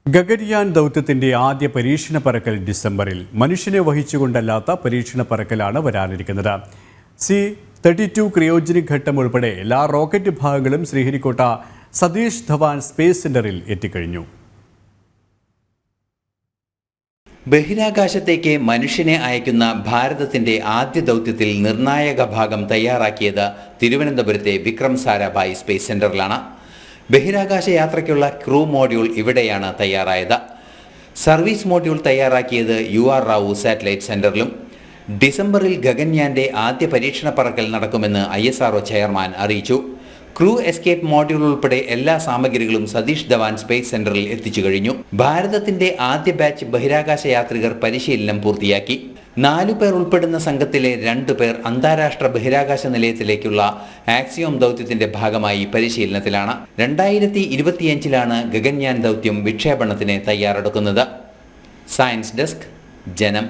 ഗഗൻയാൻ ദൗത്യത്തിന്റെ ആദ്യ പരീക്ഷണ പറക്കൽ ഡിസംബറിൽ മനുഷ്യനെ വഹിച്ചുകൊണ്ടല്ലാത്ത പരീക്ഷണ പറക്കലാണ് വരാനിരിക്കുന്നത്. C-32 ക്രയോജനിക് ഘട്ടം ഉൾപ്പെടെ എല്ലാ റോക്കറ്റ് വിഭാഗങ്ങളും ശ്രീഹരിക്കോട്ട സതീഷ് ധവാൻ സ്പേസ് സെന്ററിൽ എത്തിക്കഴിഞ്ഞു. ബഹിരാകാശത്തേക്ക് മനുഷ്യനെ അയക്കുന്ന ഭാരതത്തിന്റെ ആദ്യ ദൗത്യത്തിൽ നിർണായക ഭാഗം തയ്യാറാക്കിയത് തിരുവനന്തപുരത്തെ വിക്രം സാരാഭായ് സ്പേസ് സെന്ററിലാണ്. ബഹിരാകാശ യാത്രയ്ക്കുള്ള ക്രൂ മോഡ്യൂൾ ഇവിടെയാണ് തയ്യാറായത്. സർവീസ് മോഡ്യൂൾ തയ്യാറാക്കിയത് UR റാവു സാറ്റലൈറ്റ് സെന്ററിലും. ഡിസംബറിൽ ഗഗൻയാന്റെ ആദ്യ പരീക്ഷണ പറക്കൽ നടക്കുമെന്ന് ISRO ചെയർമാൻ അറിയിച്ചു. ക്രൂ എസ്കേപ്പ് മോഡ്യൂൾ ഉൾപ്പെടെ എല്ലാ സാമഗ്രികളും സതീഷ് ധവാൻ സ്പേസ് സെന്ററിൽ എത്തിച്ചു കഴിഞ്ഞു. ഭാരതത്തിന്റെ ആദ്യ ബാച്ച് ബഹിരാകാശ യാത്രികർ പരിശീലനം പൂർത്തിയാക്കി. 4 പേർ ഉൾപ്പെടുന്ന സംഘത്തിലെ 2 പേർ അന്താരാഷ്ട്ര ബഹിരാകാശ നിലയത്തിലേക്കുള്ള ആക്സിയോം ദൗത്യത്തിന്റെ ഭാഗമായി പരിശീലനത്തിലാണ്. 2025 ഗഗൻയാൻ ദൗത്യം വിക്ഷേപണത്തിന് തയ്യാറെടുക്കുന്നത്. സയൻസ് ഡെസ്ക്, ജനം.